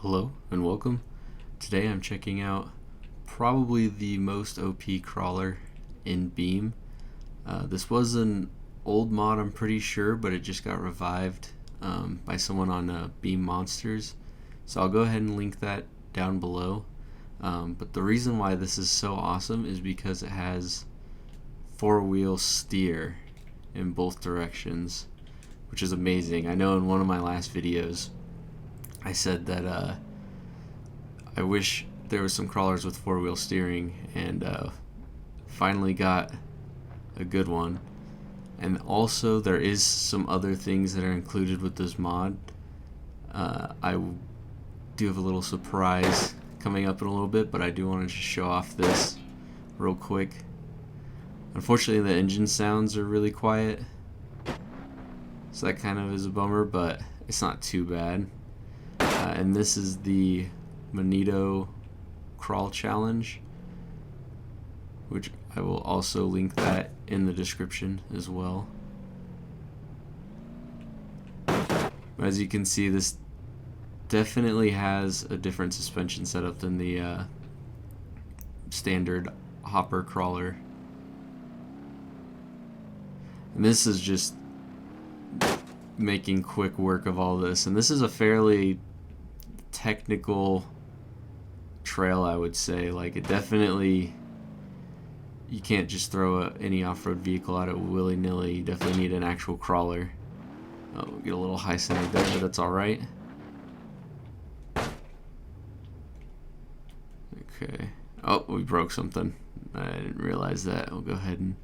Hello and welcome. Today I'm checking out probably the most OP crawler in Beam. This was an old mod, I'm pretty sure, but it just got revived by someone on Beam Monsters. So I'll go ahead and link that down below. But the reason why this is so awesome is because it has four-wheel steer in both directions, which is amazing. I know in one of my last videos I said that I wish there was some crawlers with four-wheel steering, and finally got a good one. And also there is some other things that are included with this mod. I do have a little surprise coming up in a little bit, but I do want to just show off this real quick. Unfortunately, the engine sounds are really quiet, so that kind of is a bummer, but it's not too bad. And this is the Magneto crawl challenge, which I will also link that in the description as well. As you can see, this definitely has a different suspension setup than the standard hopper crawler. And this is just making quick work of all this, and this is a fairly technical trail, I would say. Like, it definitely, you can't just throw any off-road vehicle at it willy-nilly. You definitely need an actual crawler. Oh, we'll get a little high centered there, but that's alright. Okay. Oh, we broke something. I didn't realize that. We'll go ahead and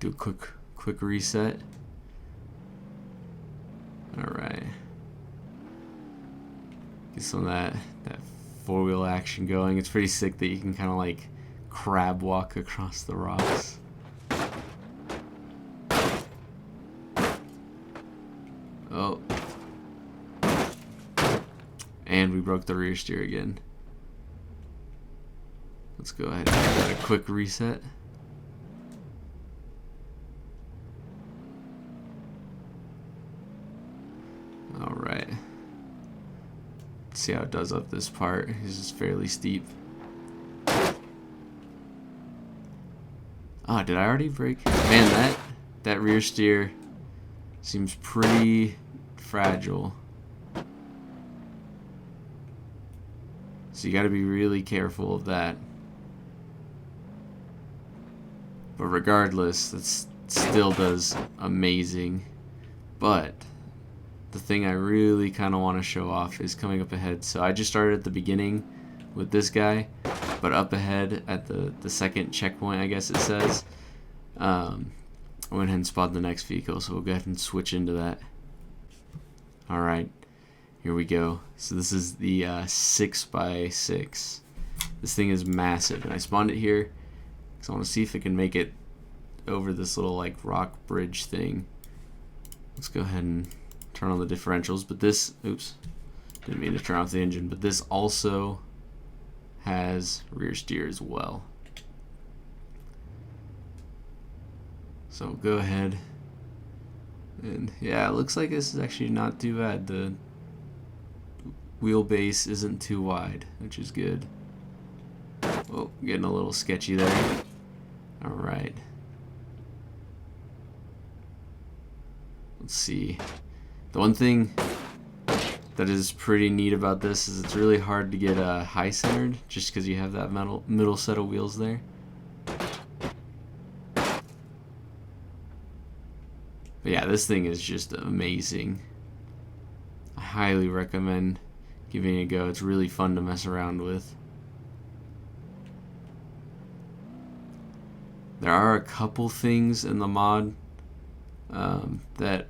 do a quick reset. Alright. Get some of that four-wheel action going. It's pretty sick that you can kind of like crab walk across the rocks. Oh. And we broke the rear steer again. Let's go ahead and give that a quick reset. Alright. Let's see how it does up this part. This is fairly steep. Oh, did I already break? Man, that rear steer seems pretty fragile. So you gotta be really careful of that. But regardless, it still does amazing. But the thing I really kind of want to show off is coming up ahead. So I just started at the beginning with this guy, but up ahead at the second checkpoint, I guess it says, I went ahead and spotted the next vehicle, so we'll go ahead and switch into that. Alright, here we go. So this is the 6x6. This thing is massive, and I spawned it here because I want to see if it can make it over this little like rock bridge thing. Let's go ahead and turn on the differentials, but this, oops, didn't mean to turn off the engine, but this also has rear steer as well. So go ahead, and yeah, it looks like this is actually not too bad. The wheelbase isn't too wide, which is good. Oh, getting a little sketchy there. Alright. Let's see. The one thing that is pretty neat about this is it's really hard to get high centered just because you have that middle set of wheels there. But yeah, this thing is just amazing. I highly recommend giving it a go. It's really fun to mess around with. There are a couple things in the mod that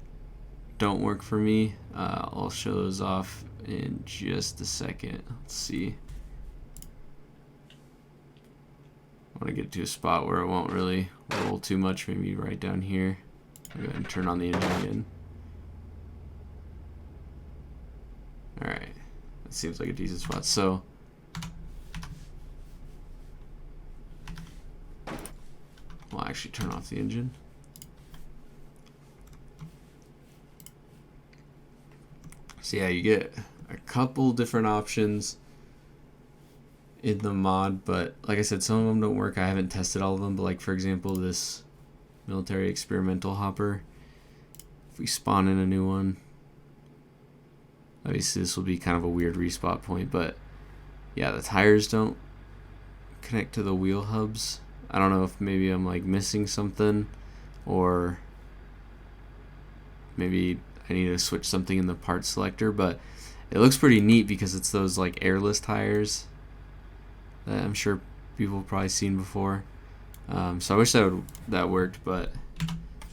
don't work for me. I'll show those off in just a second. Let's see. I want to get to a spot where it won't really roll too much, maybe right down here. I'll go ahead and turn on the engine again. Alright, that seems like a decent spot. So I'll actually turn off the engine. So yeah, you get a couple different options in the mod, but like I said, some of them don't work. I haven't tested all of them, but like for example, this military experimental hopper, if we spawn in a new one, obviously this will be kind of a weird respawn point, but yeah, the tires don't connect to the wheel hubs. I don't know if maybe I'm like missing something, or maybe I need to switch something in the part selector, but it looks pretty neat because it's those like airless tires that I'm sure people have probably seen before. So I wish that worked, but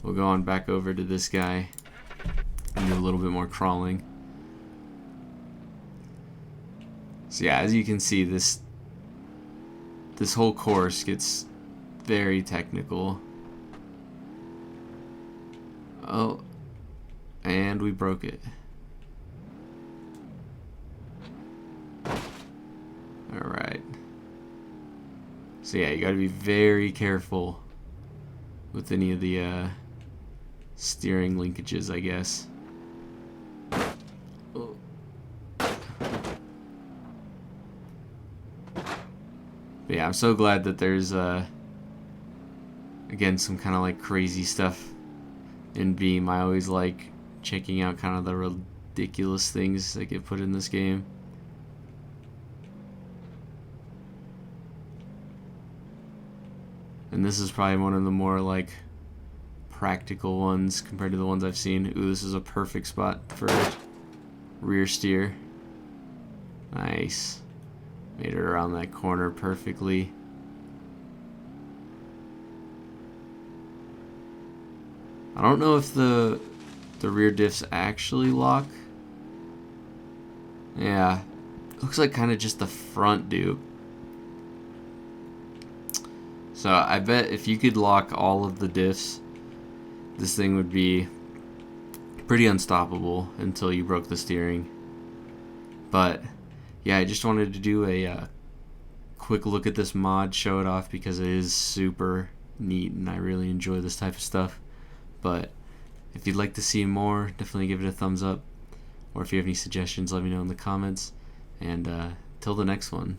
we'll go on back over to this guy and do a little bit more crawling. So yeah, as you can see, this whole course gets very technical. Oh, and we broke it. Alright. So yeah, you gotta be very careful with any of the steering linkages, I guess. Oh. But yeah, I'm so glad that there's again some kind of like crazy stuff in Beam. I always like checking out kind of the ridiculous things that get put in this game. And this is probably one of the more like practical ones compared to the ones I've seen. Ooh, this is a perfect spot for rear steer. Nice. Made it around that corner perfectly. I don't know if the rear diffs actually lock. Yeah, looks like kind of just the front do. So I bet if you could lock all of the diffs, this thing would be pretty unstoppable until you broke the steering. But yeah, I just wanted to do a quick look at this mod, show it off because it is super neat and I really enjoy this type of stuff. But if you'd like to see more, definitely give it a thumbs up. Or if you have any suggestions, let me know in the comments. And till the next one.